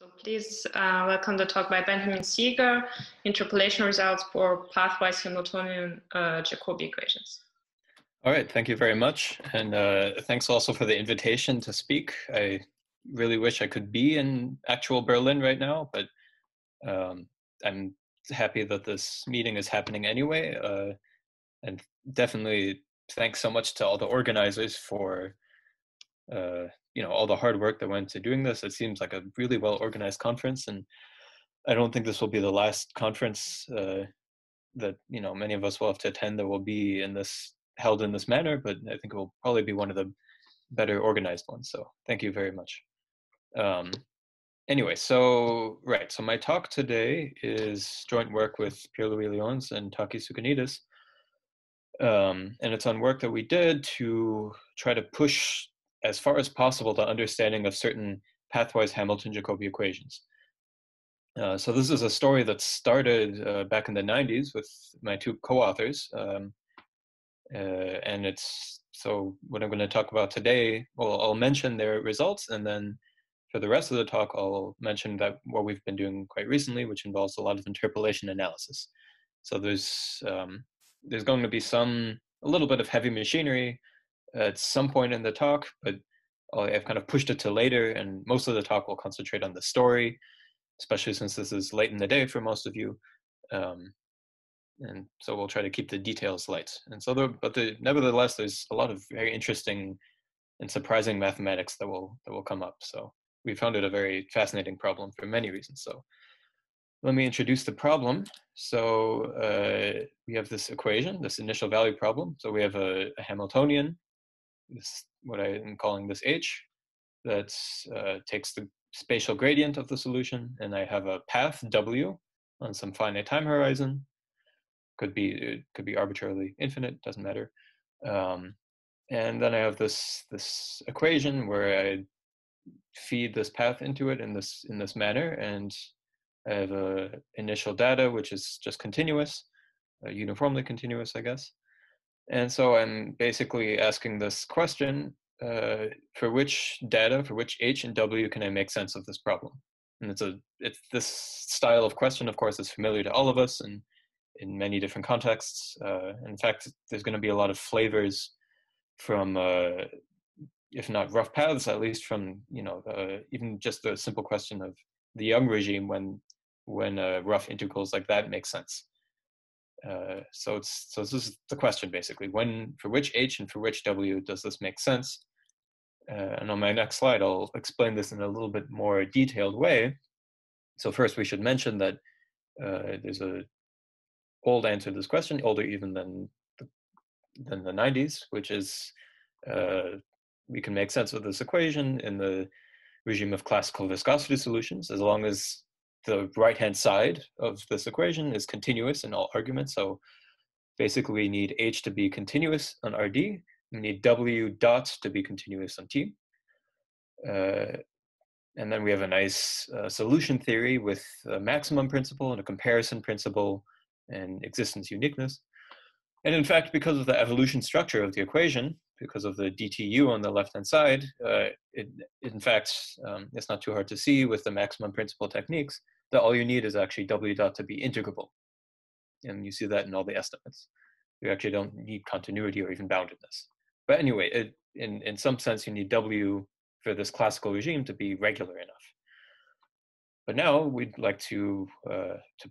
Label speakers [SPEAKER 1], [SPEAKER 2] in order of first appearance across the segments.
[SPEAKER 1] So please welcome the talk by Benjamin Seeger, Interpolation Results for Pathwise Hamilton-Jacobi Equations.
[SPEAKER 2] All right, thank you very much. And thanks also for the invitation to speak. I really wish I could be in actual Berlin right now, but I'm happy that this meeting is happening anyway. And definitely thanks so much to all the organizers for all the hard work that went to doing this. It seems like a really well organized conference, and I don't think this will be the last conference that many of us will have to attend that will be held in this manner, but I think it will probably be one of the better organized ones. So thank you very much. Anyway, so my talk today is joint work with Pierre-Louis Lyons and Taki Tsukanidis. And it's on work that we did to try to push as far as possible the understanding of certain pathwise Hamilton-Jacobi equations. So this is a story that started back in the 90s with my two co-authors. And so what I'm going to talk about today, well, I'll mention their results, and then for the rest of the talk, I'll mention that what we've been doing quite recently, which involves a lot of interpolation analysis. So there's going to be a little bit of heavy machinery at some point in the talk, but I've kind of pushed it to later, and most of the talk will concentrate on the story, especially since this is late in the day for most of you. And so we'll try to keep the details light. And so, nevertheless, there's a lot of very interesting and surprising mathematics that will come up. So we found it a very fascinating problem for many reasons. So let me introduce the problem. So we have this equation, this initial value problem. So we have a Hamiltonian, what I am calling this H, that takes the spatial gradient of the solution, and I have a path W on some finite time horizon. It could be arbitrarily infinite, doesn't matter. And then I have this equation where I feed this path into it in this manner, and I have a initial data which is just continuous, uniformly continuous, I guess. And so I'm basically asking this question: for which H and W can I make sense of this problem? And this style of question, of course, is familiar to all of us, and in many different contexts. In fact, there's going to be a lot of flavors from, if not rough paths, at least from even just the simple question of the Young regime when rough integrals like that make sense. So this is the question basically: for which H and for which W does this make sense? And on my next slide, I'll explain this in a little bit more detailed way. So first, we should mention that there's a old answer to this question, older even than the 90s, which is we can make sense of this equation in the regime of classical viscosity solutions as long as the right-hand side of this equation is continuous in all arguments. So basically we need H to be continuous on RD, we need W dot to be continuous on T. And then we have a nice solution theory with a maximum principle and a comparison principle and existence uniqueness. And in fact, because of the evolution structure of the equation, because of the dtu on the left-hand side, in fact, it's not too hard to see with the maximum principle techniques that all you need is actually W dot to be integrable. And you see that in all the estimates. You actually don't need continuity or even boundedness. But anyway, in some sense, you need W for this classical regime to be regular enough. But now we'd like to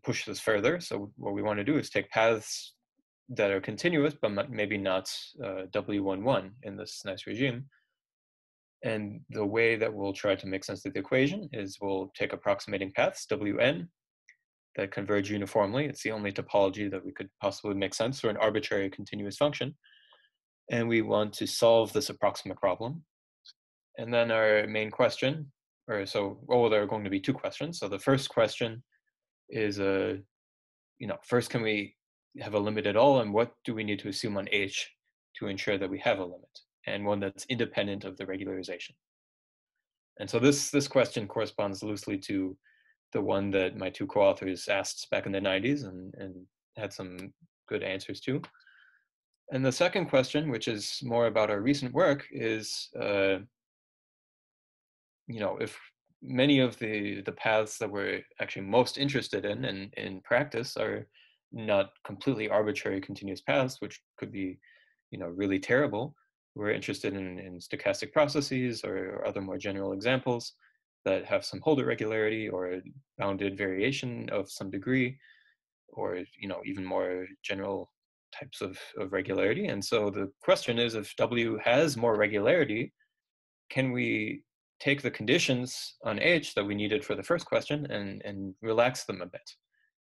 [SPEAKER 2] push this further. So what we want to do is take paths that are continuous, but maybe not W11 in this nice regime. And the way that we'll try to make sense of the equation is we'll take approximating paths, Wn, that converge uniformly. It's the only topology that we could possibly make sense for an arbitrary continuous function. And we want to solve this approximate problem. And then our main question, there are going to be two questions. So the first question is, first, can we have a limit at all, and what do we need to assume on H to ensure that we have a limit, and one that's independent of the regularization? And so this question corresponds loosely to the one that my two co-authors asked back in the 90s and had some good answers to. And the second question, which is more about our recent work, is if many of the paths that we're actually most interested in practice are not completely arbitrary continuous paths, which could be, really terrible. We're interested in stochastic processes or other more general examples that have some Holder regularity or a bounded variation of some degree, or even more general types of regularity. And so the question is, if W has more regularity, can we take the conditions on H that we needed for the first question and relax them a bit?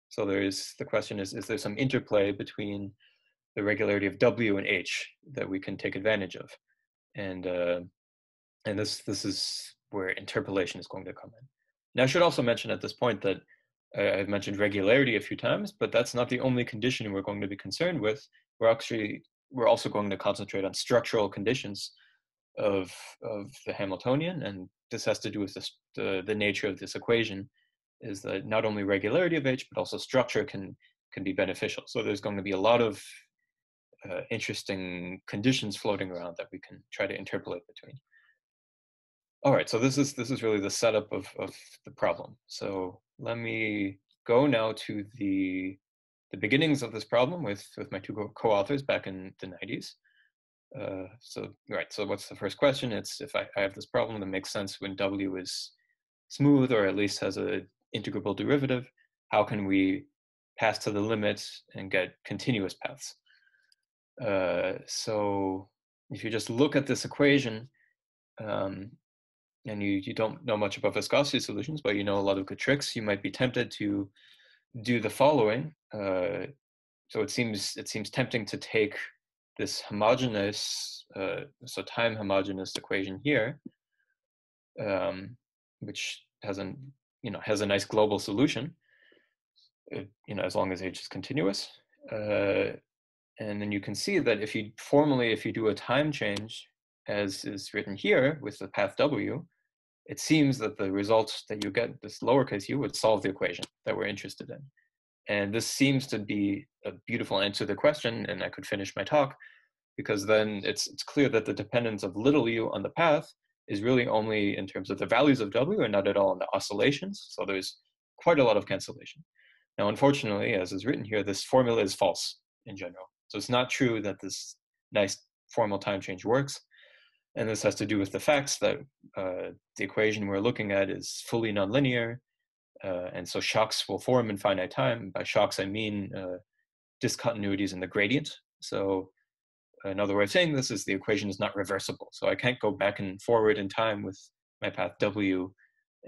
[SPEAKER 2] So the question is there some interplay between the regularity of W and H that we can take advantage of? And this is where interpolation is going to come in. Now, I should also mention at this point that I've mentioned regularity a few times, but that's not the only condition we're going to be concerned with. We're also going to concentrate on structural conditions of the Hamiltonian, and this has to do with the nature of this equation, is that not only regularity of H, but also structure can be beneficial. So there's going to be a lot of interesting conditions floating around that we can try to interpolate between. All right, so this is really the setup of the problem. So let me go now to the beginnings of this problem with my two co-authors back in the 90s. So what's the first question? It's if I have this problem that makes sense when W is smooth or at least has an integrable derivative, how can we pass to the limit and get continuous paths? So if you just look at this equation, and you don't know much about viscosity solutions, but you know a lot of good tricks, you might be tempted to do the following. So it seems tempting to take this homogeneous, so time homogeneous equation here, which has a nice global solution, as long as H is continuous. And then you can see that if you do a time change, as is written here with the path W, it seems that the results that you get, this lowercase u, would solve the equation that we're interested in. And this seems to be a beautiful answer to the question, and I could finish my talk, because then it's clear that the dependence of little u on the path is really only in terms of the values of W and not at all in the oscillations. So there's quite a lot of cancellation. Now, unfortunately, as is written here, this formula is false in general. So it's not true that this nice formal time change works. And this has to do with the facts that the equation we're looking at is fully nonlinear. And so shocks will form in finite time. By shocks, I mean discontinuities in the gradient. So another way of saying this is the equation is not reversible. So I can't go back and forward in time with my path W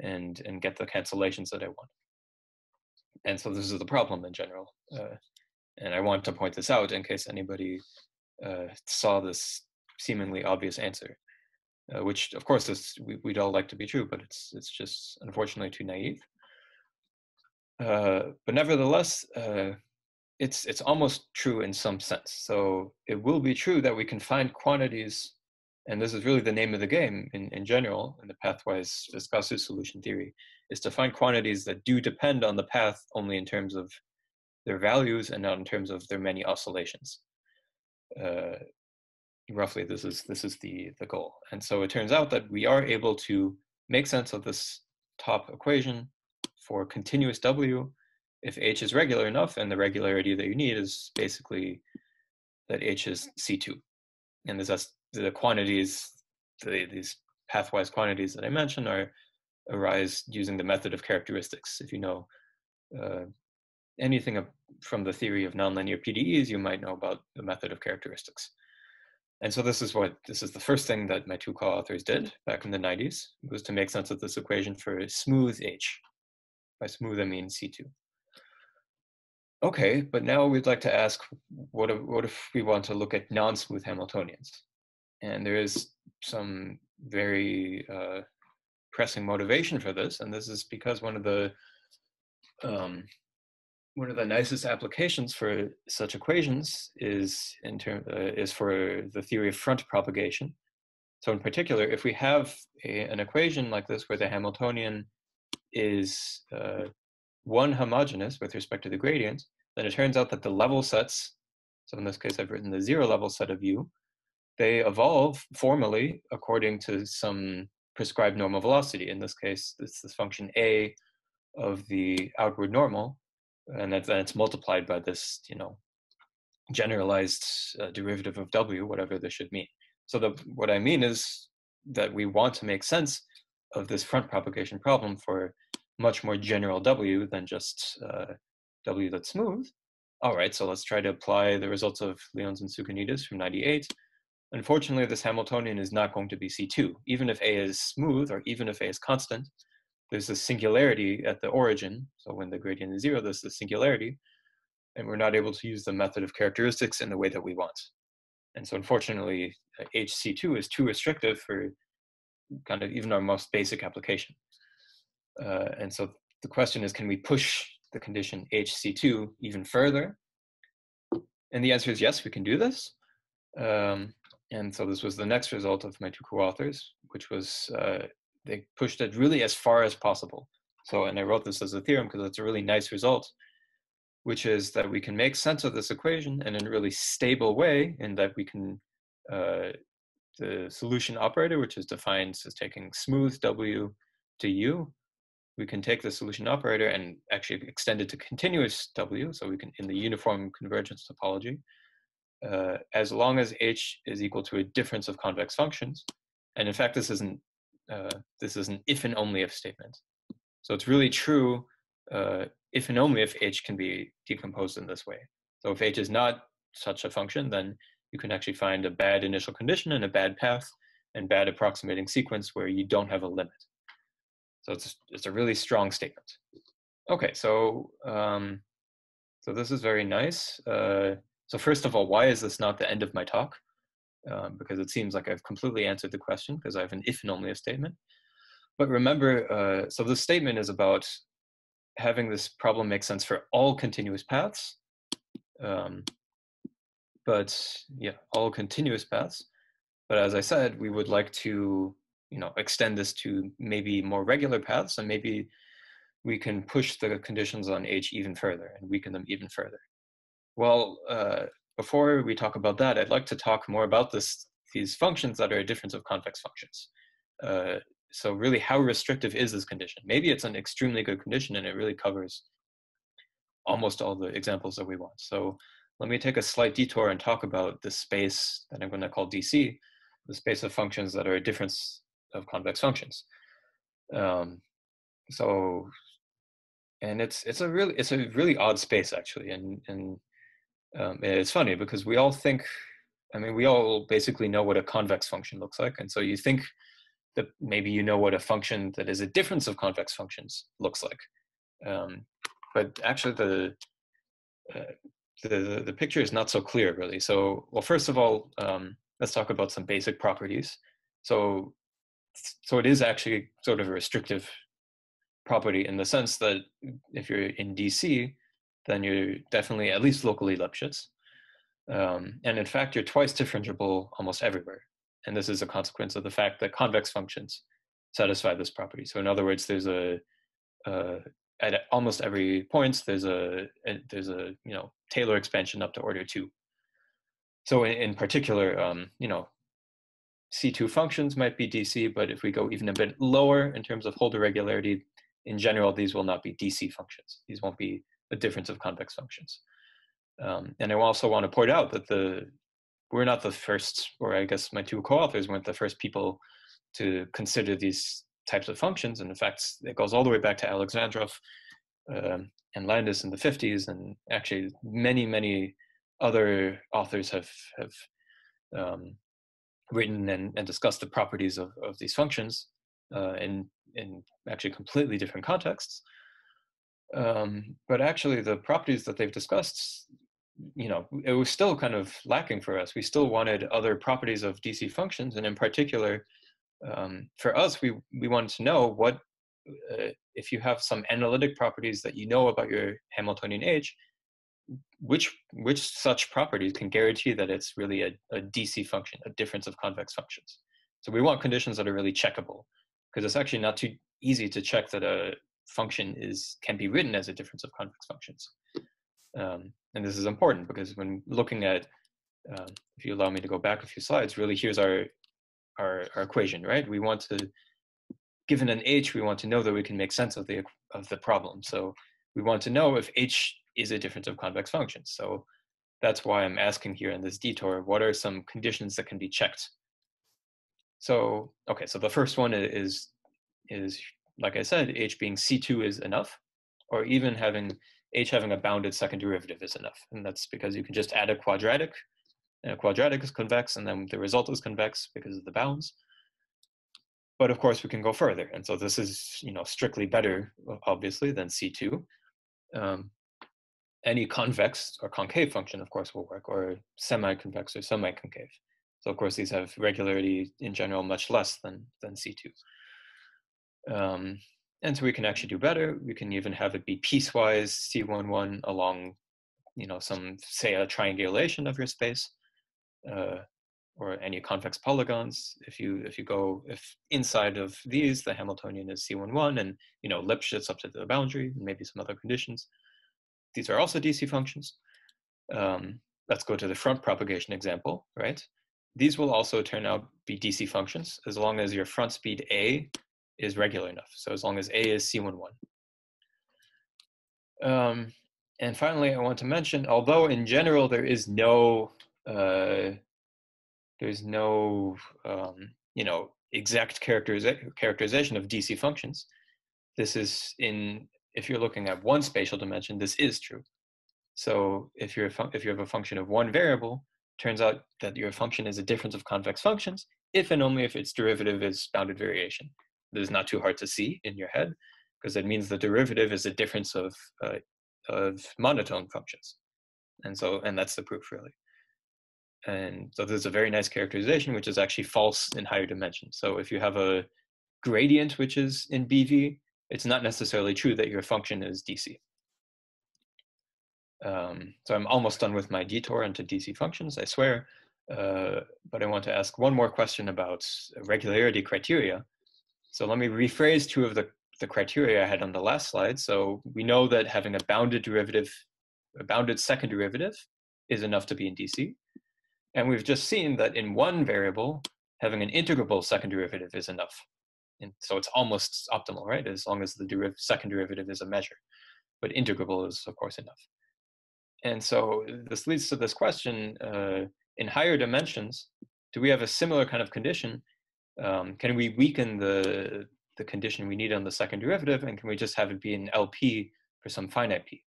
[SPEAKER 2] and get the cancellations that I want. And so this is the problem in general. And I want to point this out in case anybody saw this seemingly obvious answer, which of course we'd all like to be true, but it's just unfortunately too naive. But nevertheless, it's almost true in some sense. So it will be true that we can find quantities, and this is really the name of the game in general in the pathwise viscosity solution theory, is to find quantities that do depend on the path only in terms of their values and not in terms of their many oscillations. Roughly, this is the goal. And so it turns out that we are able to make sense of this top equation for continuous W if H is regular enough, and the regularity that you need is basically that H is C2. And the quantities, these pathwise quantities that I mentioned arise using the method of characteristics. If you know anything from the theory of nonlinear PDEs, you might know about the method of characteristics. And so this is the first thing that my two co-authors did back in the 90s, was to make sense of this equation for smooth H. By smooth, I mean C2. Okay, but now we'd like to ask, what if we want to look at non-smooth Hamiltonians? And there is some very pressing motivation for this, and this is because one of the nicest applications for such equations is for the theory of front propagation. So in particular, if we have an equation like this where the Hamiltonian is one homogeneous with respect to the gradient, then it turns out that the level sets, so in this case I've written the zero level set of U, they evolve formally according to some prescribed normal velocity. In this case, it's this function a of the outward normal, and then it's multiplied by this, generalized derivative of w, whatever this should mean. So what I mean is that we want to make sense of this front propagation problem for much more general w than just w that's smooth. All right, so let's try to apply the results of Lyons and Tsoukanidis from 98. Unfortunately, this Hamiltonian is not going to be C2. Even if A is smooth, or even if A is constant, there's a singularity at the origin. So when the gradient is 0, there's the singularity, and we're not able to use the method of characteristics in the way that we want. And so unfortunately, HC2 is too restrictive for kind of even our most basic application. And so the question is, can we push the condition HC2 even further? And the answer is yes, we can do this. And so this was the next result of my two co-authors, which was they pushed it really as far as possible. So, and I wrote this as a theorem because it's a really nice result, which is that we can make sense of this equation in a really stable way, in that we can, the solution operator, which is defined as taking smooth W to U, we can take the solution operator and actually extend it to continuous W. So we can, in the uniform convergence topology, as long as H is equal to a difference of convex functions. And in fact, this is an if and only if statement. So it's really true if and only if H can be decomposed in this way. So if H is not such a function, then you can actually find a bad initial condition and a bad path and bad approximating sequence where you don't have a limit. So it's a really strong statement. Okay, so so this is very nice. So first of all, why is this not the end of my talk? Because it seems like I've completely answered the question, because I have an if and only if statement. But remember, so this statement is about having this problem make sense for all continuous paths. But yeah, all continuous paths. But as I said, we would like to, extend this to maybe more regular paths, and maybe we can push the conditions on H even further and weaken them even further. Well, before we talk about that, I'd like to talk more about these functions that are a difference of convex functions. So really, how restrictive is this condition? Maybe it's an extremely good condition and it really covers almost all the examples that we want. So let me take a slight detour and talk about the space that I'm going to call DC, the space of functions that are a difference of convex functions. And it's a really odd space, actually, and it's funny because we all think, we all basically know what a convex function looks like, and so you think that maybe you know what a function that is a difference of convex functions looks like, but actually the picture is not so clear, really. So, well, first of all, let's talk about some basic properties. So it is actually sort of a restrictive property in the sense that if you're in DC, then you're definitely at least locally Lipschitz. And in fact, you're twice differentiable almost everywhere. And this is a consequence of the fact that convex functions satisfy this property. So in other words, there's at almost every point, there's a Taylor expansion up to order 2. So in particular, C2 functions might be DC, but if we go even a bit lower in terms of Holder regularity, in general, these will not be DC functions. These won't be a difference of convex functions. And I also want to point out that we're not the first, or I guess my two co-authors weren't the first people to consider these types of functions. And in fact, it goes all the way back to Alexandrov and Landis in the 50s. And actually many, many other authors have written and discussed the properties of these functions in actually completely different contexts. But actually the properties that they've discussed, it was still kind of lacking for us. We still wanted other properties of DC functions. And in particular, for us, we wanted to know what, if you have some analytic properties that you know about your Hamiltonian H, which such properties can guarantee that it's really a DC function, a difference of convex functions. So we want conditions that are really checkable, because it's actually not too easy to check that a function can be written as a difference of convex functions. And this is important because when looking at, if you allow me to go back a few slides, really here's our equation, right? We want to given an H, we want to know that we can make sense of the problem. So we want to know if H is a difference of convex functions. So that's why I'm asking here in this detour, what are some conditions that can be checked? So, okay, so the first one is like I said, H being C2 is enough, or even H having a bounded second derivative is enough. And that's because you can just add a quadratic, and a quadratic is convex, and then the result is convex because of the bounds. But of course, we can go further. And so this is, strictly better, obviously, than C2. Any convex or concave function, of course, will work, or semi-convex or semi-concave. So of course, these have regularity in general much less than C2. And so we can actually do better. We can even have it be piecewise C11 along, some, say, a triangulation of your space, or any convex polygons. If inside of these, the Hamiltonian is C11, and Lipschitz up to the boundary, and maybe some other conditions. These are also DC functions. Let's go to the front propagation example, right? These will also turn out be DC functions as long as your front speed A is regular enough. So as long as A is C11. And finally, I want to mention, although in general there's no exact characterization of DC functions. This is if you're looking at one spatial dimension, this is true. So if you have a function of one variable, turns out that your function is a difference of convex functions, if and only if its derivative is bounded variation. This is not too hard to see in your head, because it means the derivative is a difference of monotone functions. And that's the proof, really. And so this is a very nice characterization, which is actually false in higher dimensions. So if you have a gradient which is in BV, it's not necessarily true that your function is DC. So I'm almost done with my detour into DC functions, I swear. But I want to ask one more question about regularity criteria. So let me rephrase two of the criteria I had on the last slide. So we know that having a bounded second derivative is enough to be in DC. And we've just seen that in one variable, having an integrable second derivative is enough. And so it's almost optimal, right? As long as the second derivative is a measure. But integrable is, of course, enough. And so this leads to this question, in higher dimensions, do we have a similar kind of condition? Can we weaken the condition we need on the second derivative, and can we just have it be an LP for some finite p?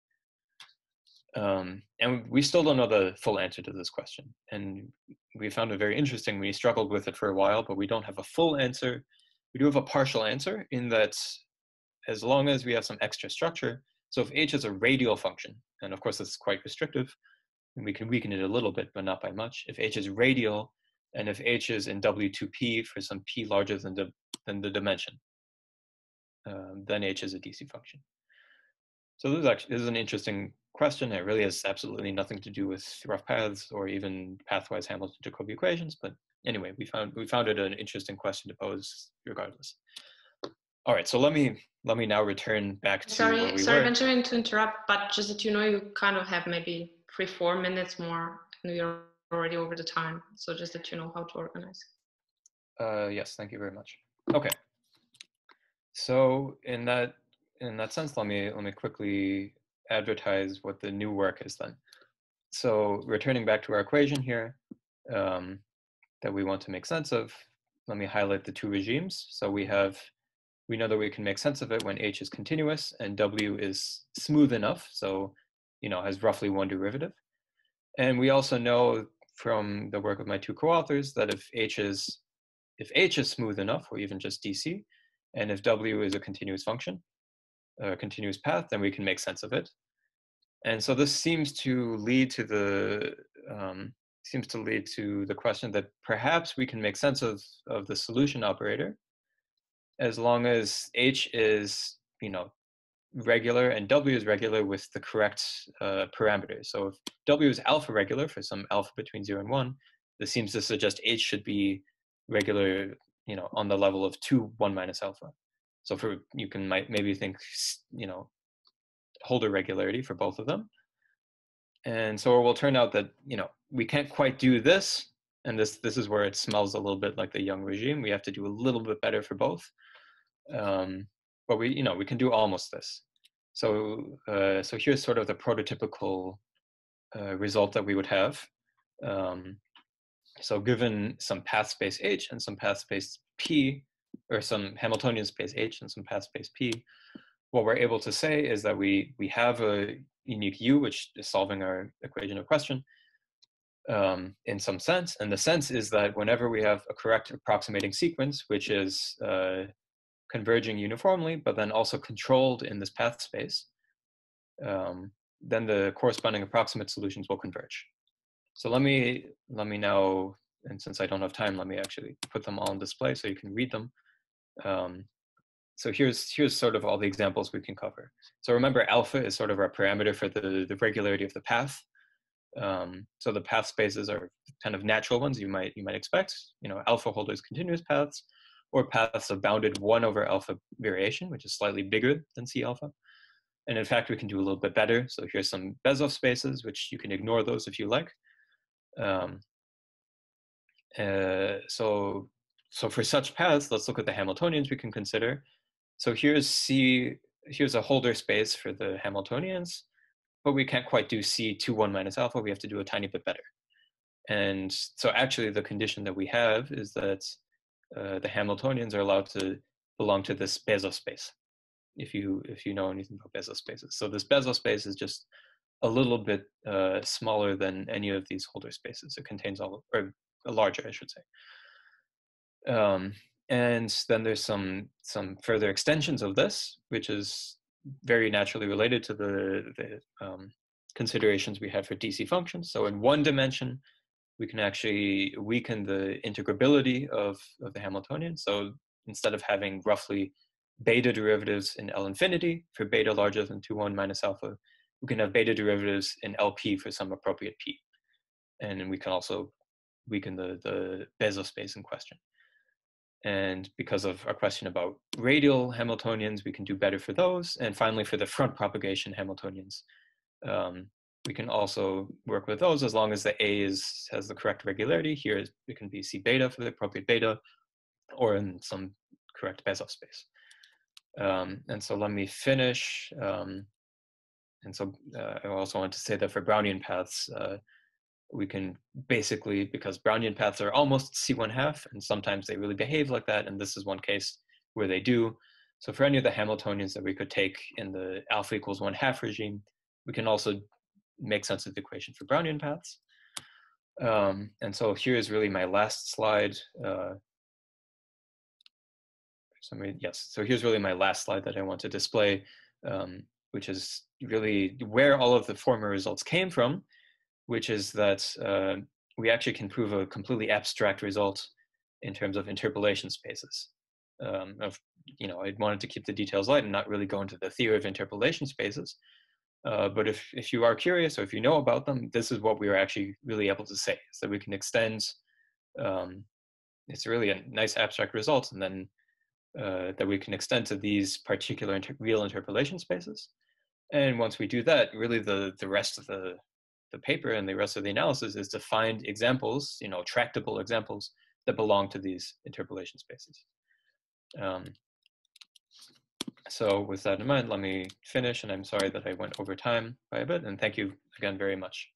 [SPEAKER 2] And we still don't know the full answer to this question. And we found it very interesting. We struggled with it for a while, but we don't have a full answer. We do have a partial answer in that as long as we have some extra structure, so if H is a radial function, and of course this is quite restrictive, and we can weaken it a little bit, but not by much. If H is radial, and if H is in W2P for some P larger than the dimension, then H is a DC function. So this is an interesting question. It really has absolutely nothing to do with rough paths or even pathwise Hamilton-Jacobi equations. But anyway, we found it an interesting question to pose regardless. All right, so let me now return back to where we were.
[SPEAKER 1] Sorry, Benjamin, to interrupt, but just that you kind of have maybe 3-4 minutes more, and we're already over the time. So just that you know how to organize.
[SPEAKER 2] Yes, thank you very much. Okay. So in that sense, let me quickly advertise what the new work is then. So returning back to our equation here that we want to make sense of, let me highlight the two regimes. So we know that we can make sense of it when H is continuous and W is smooth enough, so has roughly one derivative. And we also know from the work of my two co-authors that if H is smooth enough, or even just DC, and if W is a continuous function, a continuous path, then we can make sense of it. And so this seems to lead to the question that perhaps we can make sense of the solution operator as long as H is regular and W is regular with the correct parameters. So if W is alpha regular for some alpha between 0 and 1, this seems to suggest H should be regular on the level of 2 1 minus alpha. So you can maybe think Holder regularity for both of them. And so it will turn out that we can't quite do this, and this is where it smells a little bit like the Young regime. We have to do a little bit better for both. But we can do almost this. So so here's sort of the prototypical result that we would have. So given some path space H and some path space P, or some Hamiltonian space H and some path space P, what we're able to say is that we have a unique U, which is solving our equation of question in some sense. And the sense is that whenever we have a correct approximating sequence, which is converging uniformly, but then also controlled in this path space, then the corresponding approximate solutions will converge. So let me now, and since I don't have time, let me actually put them all on display so you can read them. So here's sort of all the examples we can cover. So remember, alpha is sort of our parameter for the regularity of the path. So the path spaces are kind of natural ones you might expect. Alpha holders continuous paths, or paths of bounded 1 over alpha variation, which is slightly bigger than C alpha. And in fact, we can do a little bit better. So here's some Bezos spaces, which you can ignore those if you like. So for such paths, let's look at the Hamiltonians we can consider. So here's a holder space for the Hamiltonians, but we can't quite do C21 minus alpha. We have to do a tiny bit better. And so actually the condition that we have is that the Hamiltonians are allowed to belong to this Bezos space, if you know anything about Bezos spaces. So this Bezos space is just a little bit smaller than any of these holder spaces. It contains or larger, I should say. And then there's some further extensions of this, which is very naturally related to the considerations we have for DC functions. So in one dimension, we can actually weaken the integrability of the Hamiltonian. So instead of having roughly beta derivatives in L infinity for beta larger than 2,1 minus alpha, we can have beta derivatives in LP for some appropriate P. And we can also weaken the Bezos space in question. And because of our question about radial Hamiltonians, we can do better for those. And finally, for the front propagation Hamiltonians, we can also work with those as long as the A has the correct regularity. Here it can be C beta for the appropriate beta, or in some correct Bezos space. And so let me finish. And so I also want to say that for Brownian paths, we can basically, because Brownian paths are almost C1/2, and sometimes they really behave like that, and this is one case where they do. So for any of the Hamiltonians that we could take in the alpha equals 1/2 regime, we can also make sense of the equation for Brownian paths. And so here is really my last slide. Yes, so here's really my last slide that I want to display, which is really where all of the former results came from, which is that we actually can prove a completely abstract result in terms of interpolation spaces. I wanted to keep the details light and not really go into the theory of interpolation spaces. But if you are curious, or if you know about them, this is what we are actually really able to say, is that we can extend, it's really a nice abstract result, and then that we can extend to these particular real interpolation spaces. And once we do that, really the rest of the paper and the rest of the analysis is to find examples, tractable examples that belong to these interpolation spaces. So with that in mind, let me finish, and I'm sorry that I went over time by a bit, and thank you again very much.